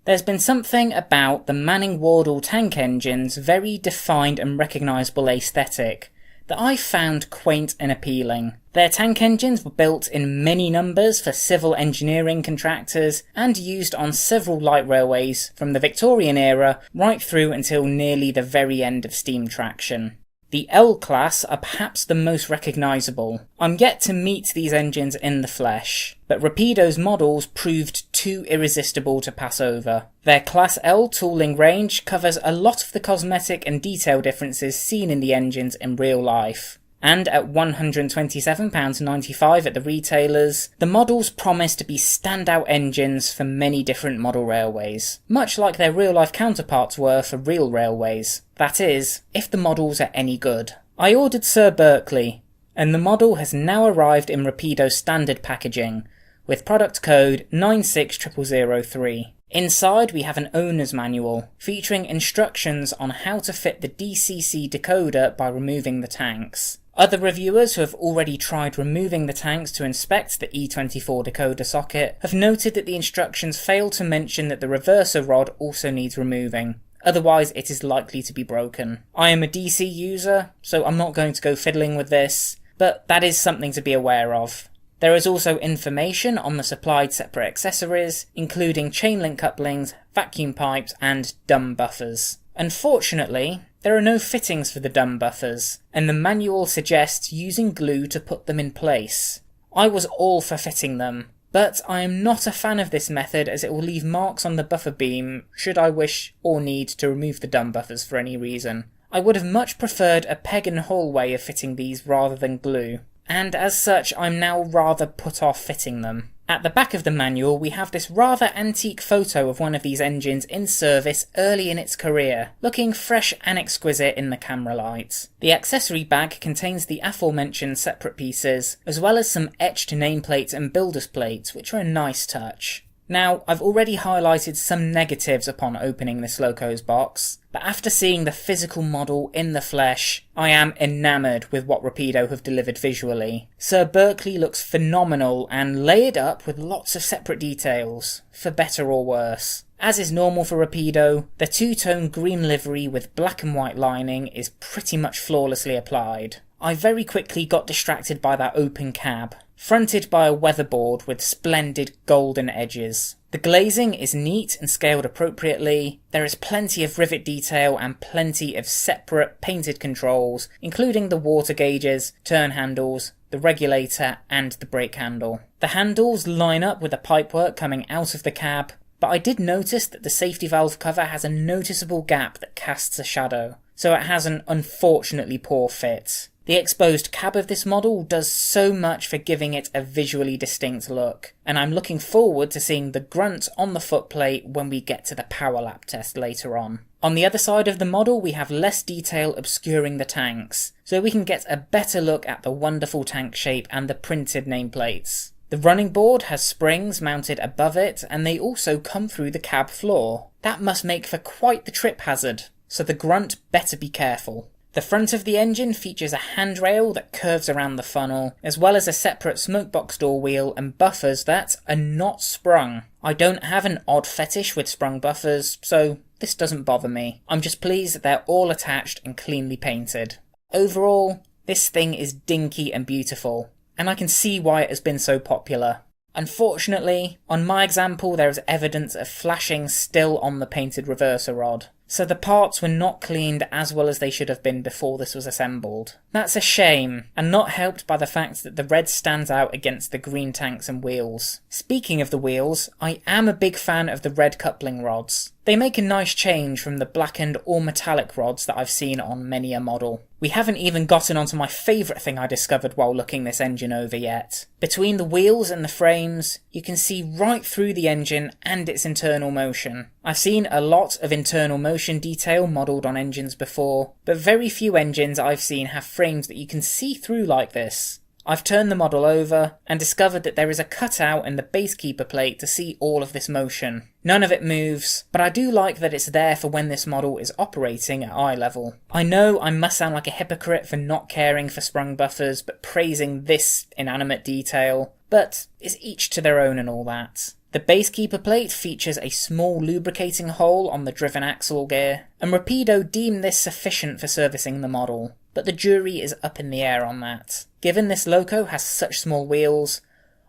There's been something about the Manning Wardle tank engine's very defined and recognisable aesthetic that I found quaint and appealing. Their tank engines were built in many numbers for civil engineering contractors and used on several light railways from the Victorian era right through until nearly the very end of steam traction. The L-Class are perhaps the most recognisable. I'm yet to meet these engines in the flesh, but Rapido's models proved too irresistible to pass over. Their Class L tooling range covers a lot of the cosmetic and detail differences seen in the engines in real life. And at £127.95 at the retailers, the models promise to be standout engines for many different model railways, much like their real-life counterparts were for real railways. That is, if the models are any good. I ordered Sir Berkeley, and the model has now arrived in Rapido standard packaging, with product code 96003. Inside we have an owner's manual, featuring instructions on how to fit the DCC decoder by removing the tanks. Other reviewers who have already tried removing the tanks to inspect the E24 decoder socket have noted that the instructions fail to mention that the reverser rod also needs removing, otherwise it is likely to be broken. I am a DC user, so I'm not going to go fiddling with this, but that is something to be aware of. There is also information on the supplied separate accessories, including chain link couplings, vacuum pipes and dumb buffers. Unfortunately, there are no fittings for the dumb buffers, and the manual suggests using glue to put them in place. I was all for fitting them, but I am not a fan of this method as it will leave marks on the buffer beam should I wish or need to remove the dumb buffers for any reason. I would have much preferred a peg and hole way of fitting these rather than glue, and as such I'm now rather put off fitting them. At the back of the manual we have this rather antique photo of one of these engines in service early in its career, looking fresh and exquisite in the camera light. The accessory bag contains the aforementioned separate pieces, as well as some etched nameplates and builder's plates, which are a nice touch. Now, I've already highlighted some negatives upon opening this Loco's box, but after seeing the physical model in the flesh, I am enamoured with what Rapido have delivered visually. Sir Berkeley looks phenomenal and layered up with lots of separate details, for better or worse. As is normal for Rapido, the two-tone green livery with black and white lining is pretty much flawlessly applied. I very quickly got distracted by that open cab, fronted by a weatherboard with splendid golden edges. The glazing is neat and scaled appropriately, there is plenty of rivet detail and plenty of separate painted controls, including the water gauges, turn handles, the regulator and the brake handle. The handles line up with the pipework coming out of the cab, but I did notice that the safety valve cover has a noticeable gap that casts a shadow, so it has an unfortunately poor fit. The exposed cab of this model does so much for giving it a visually distinct look, and I'm looking forward to seeing the grunt on the footplate when we get to the power lap test later on. On the other side of the model we have less detail obscuring the tanks, so we can get a better look at the wonderful tank shape and the printed nameplates. The running board has springs mounted above it, and they also come through the cab floor. That must make for quite the trip hazard, so the grunt better be careful. The front of the engine features a handrail that curves around the funnel, as well as a separate smokebox door wheel and buffers that are not sprung. I don't have an odd fetish with sprung buffers, so this doesn't bother me. I'm just pleased that they're all attached and cleanly painted. Overall, this thing is dinky and beautiful, and I can see why it has been so popular. Unfortunately, on my example there is evidence of flashing still on the painted reverser rod, so the parts were not cleaned as well as they should have been before this was assembled. That's a shame, and not helped by the fact that the red stands out against the green tanks and wheels. Speaking of the wheels, I am a big fan of the red coupling rods. They make a nice change from the blackened or metallic rods that I've seen on many a model. We haven't even gotten onto my favourite thing I discovered while looking this engine over yet. Between the wheels and the frames, you can see right through the engine and its internal motion. I've seen a lot of internal motion detail modelled on engines before, but very few engines I've seen have frames that you can see through like this. I've turned the model over and discovered that there is a cutout in the base keeper plate to see all of this motion. None of it moves, but I do like that it's there for when this model is operating at eye level. I know I must sound like a hypocrite for not caring for sprung buffers but praising this inanimate detail, but it's each to their own and all that. The The base keeper plate features a small lubricating hole on the driven axle gear, and Rapido deemed this sufficient for servicing the model, but the jury is up in the air on that. Given this loco has such small wheels,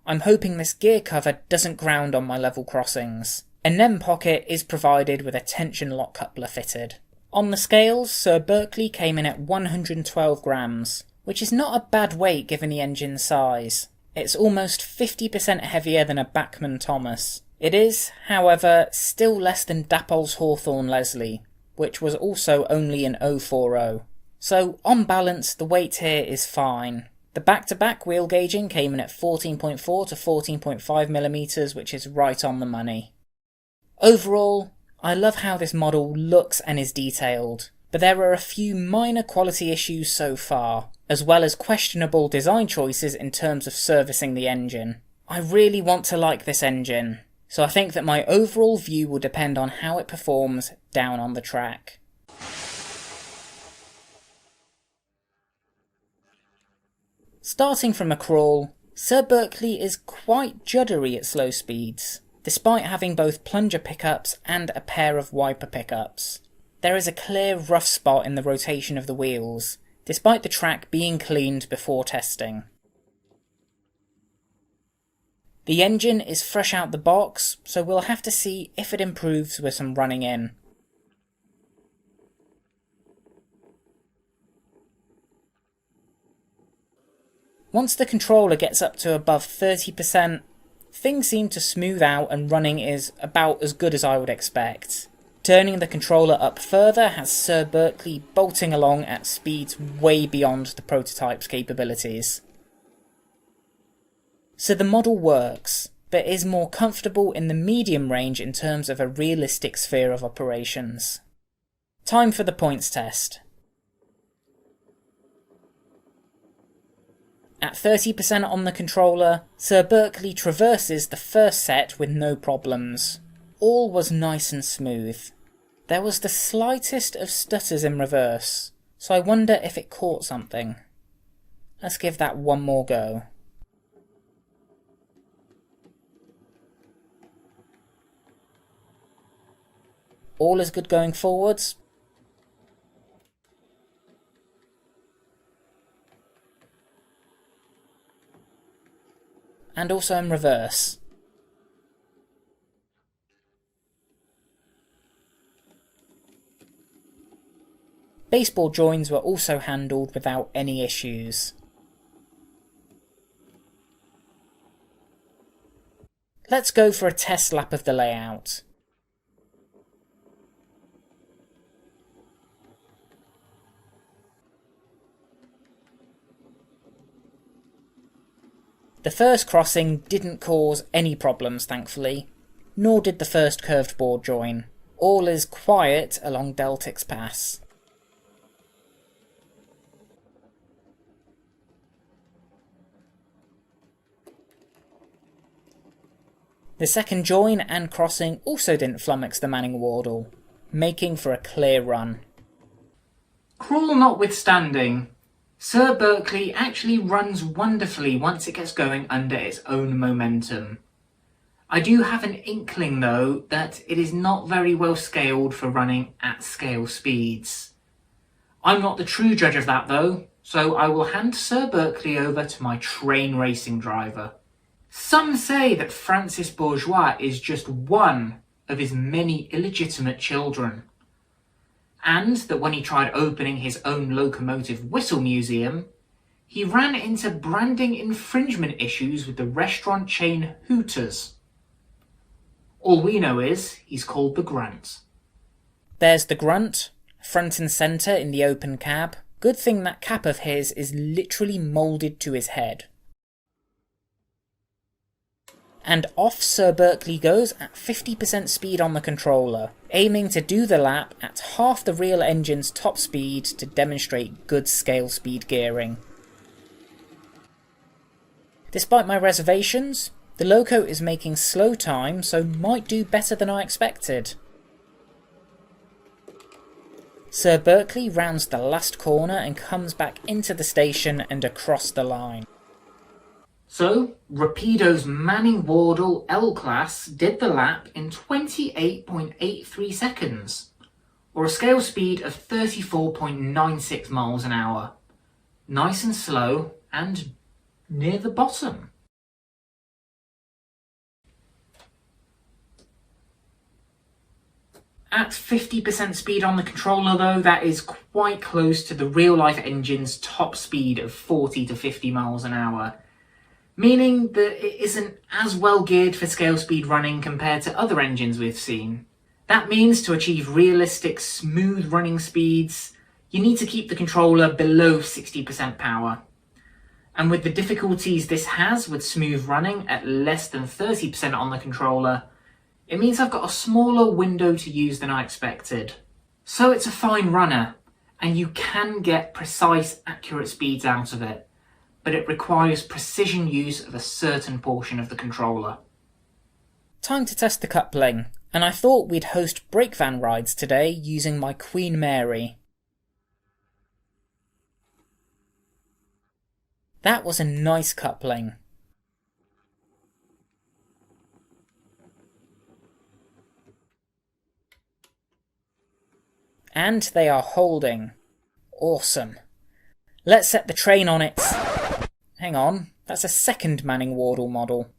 I'm hoping this gear cover doesn't ground on my level crossings. A NEM pocket is provided with a tension lock coupler fitted. On the scales, Sir Berkeley came in at 112 grams, which is not a bad weight given the engine's size. It's almost 50% heavier than a Bachmann Thomas. It is, however, still less than Dappol's Hawthorne Leslie, which was also only an 040. So, on balance, the weight here is fine. The back-to-back wheel gauging came in at 14.4 to 14.5mm, which is right on the money. Overall, I love how this model looks and is detailed, but there are a few minor quality issues so far, as well as questionable design choices in terms of servicing the engine. I really want to like this engine, so I think that my overall view will depend on how it performs down on the track. Starting from a crawl, Sir Berkeley is quite juddery at slow speeds, despite having both plunger pickups and a pair of wiper pickups. There is a clear rough spot in the rotation of the wheels, despite the track being cleaned before testing. The engine is fresh out the box, so we'll have to see if it improves with some running in. Once the controller gets up to above 30%, things seem to smooth out and running is about as good as I would expect. Turning the controller up further has Sir Berkeley bolting along at speeds way beyond the prototype's capabilities. So the model works, but is more comfortable in the medium range in terms of a realistic sphere of operations. Time for the points test. At 30% on the controller, Sir Berkeley traverses the first set with no problems. All was nice and smooth. There was the slightest of stutters in reverse, so I wonder if it caught something. Let's give that one more go. All is good going forwards. And also in reverse. Baseboard joins were also handled without any issues. Let's go for a test lap of the layout. The first crossing didn't cause any problems, thankfully, nor did the first curved board join. All is quiet along Deltic's Pass. The second join and crossing also didn't flummox the Manning Wardle, making for a clear run. Crawl notwithstanding, Sir Berkeley actually runs wonderfully once it gets going under its own momentum. I do have an inkling though that it is not very well scaled for running at scale speeds. I'm not the true judge of that though, so I will hand Sir Berkeley over to my train racing driver. Some say that Francis Bourgeois is just one of his many illegitimate children, and that when he tried opening his own locomotive whistle museum, he ran into branding infringement issues with the restaurant chain Hooters. All we know is he's called the Grunt. There's the Grunt, front and centre in the open cab. Good thing that cap of his is literally moulded to his head. And off Sir Berkeley goes at 50% speed on the controller, aiming to do the lap at half the real engine's top speed to demonstrate good scale speed gearing. Despite my reservations, the Loco is making slow time, so might do better than I expected. Sir Berkeley rounds the last corner and comes back into the station and across the line. So, Rapido's Manning Wardle L-Class did the lap in 28.83 seconds, or a scale speed of 34.96 miles an hour. Nice and slow, and near the bottom. At 50% speed on the controller though, that is quite close to the real-life engine's top speed of 40 to 50 miles an hour, meaning that it isn't as well geared for scale speed running compared to other engines we've seen. That means to achieve realistic, smooth running speeds, you need to keep the controller below 60% power. And with the difficulties this has with smooth running at less than 30% on the controller, it means I've got a smaller window to use than I expected. So it's a fine runner, and you can get precise, accurate speeds out of it, but it requires precision use of a certain portion of the controller. Time to test the coupling, and I thought we'd host brake van rides today using my Queen Mary. That was a nice coupling. And they are holding. Awesome. Let's set the train on its... Hang on, that's a second Manning Wardle model.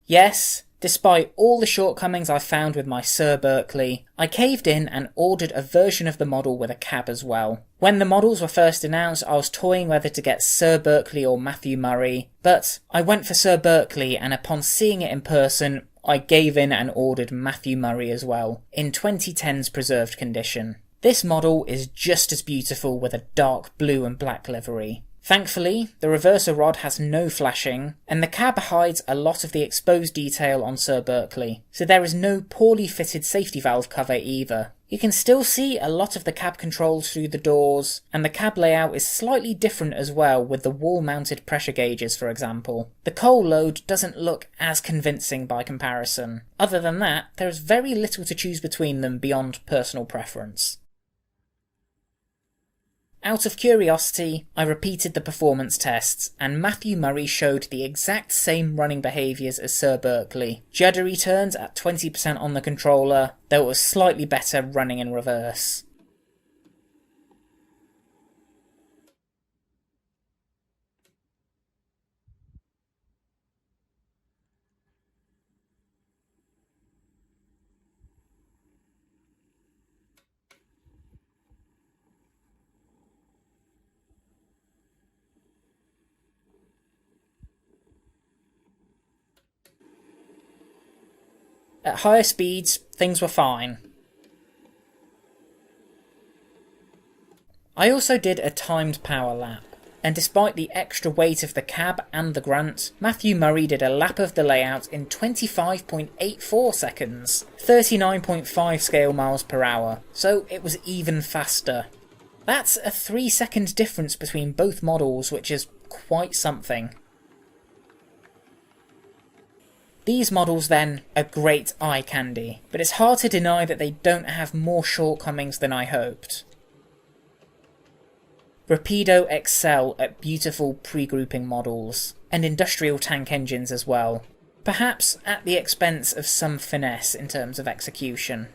Yes, despite all the shortcomings I found with my Sir Berkeley, I caved in and ordered a version of the model with a cab as well. When the models were first announced, I was toying whether to get Sir Berkeley or Matthew Murray, but I went for Sir Berkeley, and upon seeing it in person, I gave in and ordered Matthew Murray as well, in 2010's preserved condition. This model is just as beautiful with a dark blue and black livery. Thankfully, the reverser rod has no flashing, and the cab hides a lot of the exposed detail on Sir Berkeley, so there is no poorly fitted safety valve cover either. You can still see a lot of the cab controls through the doors, and the cab layout is slightly different as well with the wall-mounted pressure gauges, for example. The coal load doesn't look as convincing by comparison. Other than that, there is very little to choose between them beyond personal preference. Out of curiosity, I repeated the performance tests, and Matthew Murray showed the exact same running behaviours as Sir Berkeley. Juddery turns at 20% on the controller, though it was slightly better running in reverse. At higher speeds, things were fine. I also did a timed power lap, and despite the extra weight of the cab and the grunt, Matthew Murray did a lap of the layout in 25.84 seconds, 39.5 scale miles per hour, so it was even faster. That's a 3-second difference between both models, which is quite something. These models then are great eye candy, but it's hard to deny that they don't have more shortcomings than I hoped. Rapido excel at beautiful pre-grouping models, and industrial tank engines as well, perhaps at the expense of some finesse in terms of execution.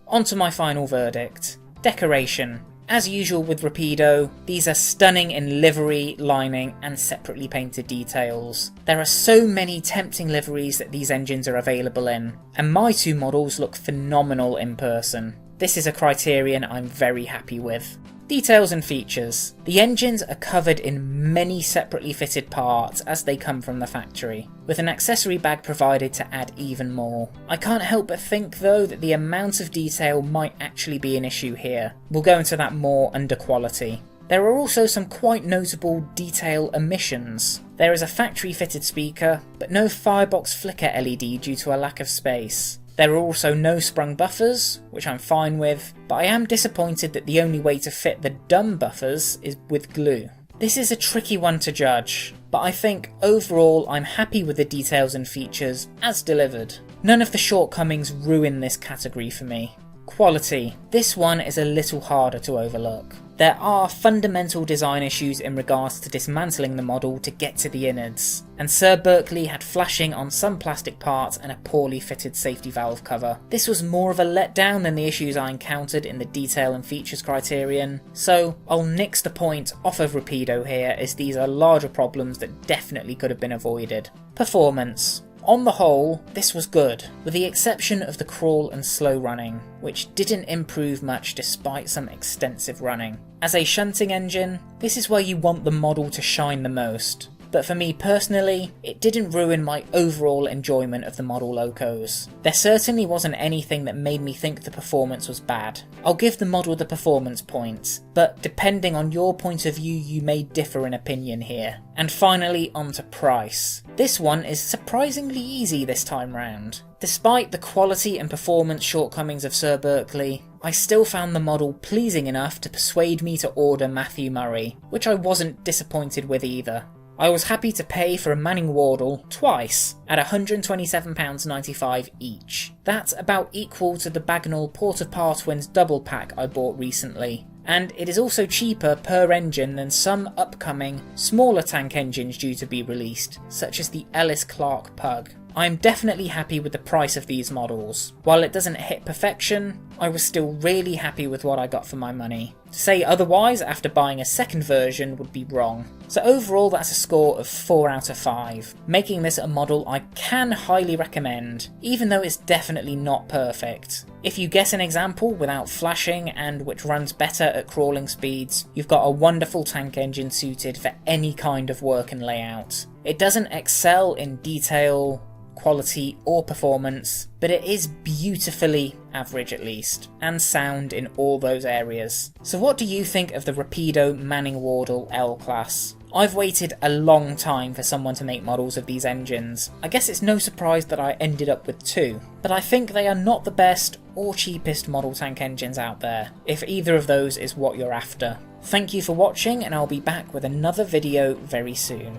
On to my final verdict. Decoration. As usual with Rapido, these are stunning in livery, lining and separately painted details. There are so many tempting liveries that these engines are available in, and my two models look phenomenal in person. This is a criterion I'm very happy with. Details and features. The engines are covered in many separately fitted parts as they come from the factory, with an accessory bag provided to add even more. I can't help but think though that the amount of detail might actually be an issue here. We'll go into that more under quality. There are also some quite notable detail omissions. There is a factory fitted speaker, but no firebox flicker LED due to a lack of space. There are also no sprung buffers, which I'm fine with, but I am disappointed that the only way to fit the dumb buffers is with glue. This is a tricky one to judge, but I think overall I'm happy with the details and features as delivered. None of the shortcomings ruin this category for me. Quality. This one is a little harder to overlook. There are fundamental design issues in regards to dismantling the model to get to the innards, and Sir Berkeley had flashing on some plastic parts and a poorly fitted safety valve cover. This was more of a letdown than the issues I encountered in the detail and features criterion, so I'll nix the point off of Rapido here, as these are larger problems that definitely could have been avoided. Performance. On the whole, this was good, with the exception of the crawl and slow running, which didn't improve much despite some extensive running. As a shunting engine, this is where you want the model to shine the most, but for me personally, it didn't ruin my overall enjoyment of the model locos. There certainly wasn't anything that made me think the performance was bad. I'll give the model the performance point, but depending on your point of view, you may differ in opinion here. And finally, on to price. This one is surprisingly easy this time round. Despite the quality and performance shortcomings of Sir Berkeley, I still found the model pleasing enough to persuade me to order Matthew Murray, which I wasn't disappointed with either. I was happy to pay for a Manning Wardle twice at £127.95 each. That's about equal to the Bagnall Porter Partwins double pack I bought recently, and it is also cheaper per engine than some upcoming smaller tank engines due to be released, such as the Ellis Clark Pug. I'm definitely happy with the price of these models. While it doesn't hit perfection, I was still really happy with what I got for my money. To say otherwise after buying a second version would be wrong. So overall that's a score of 4 out of 5, making this a model I can highly recommend, even though it's definitely not perfect. If you get an example without flashing and which runs better at crawling speeds, you've got a wonderful tank engine suited for any kind of work and layout. It doesn't excel in detail, quality or performance, but it is beautifully average at least, and sound in all those areas. So what do you think of the Rapido Manning Wardle L-Class? I've waited a long time for someone to make models of these engines. I guess it's no surprise that I ended up with 2, but I think they are not the best or cheapest model tank engines out there, if either of those is what you're after. Thank you for watching, and I'll be back with another video very soon.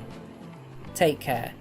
Take care.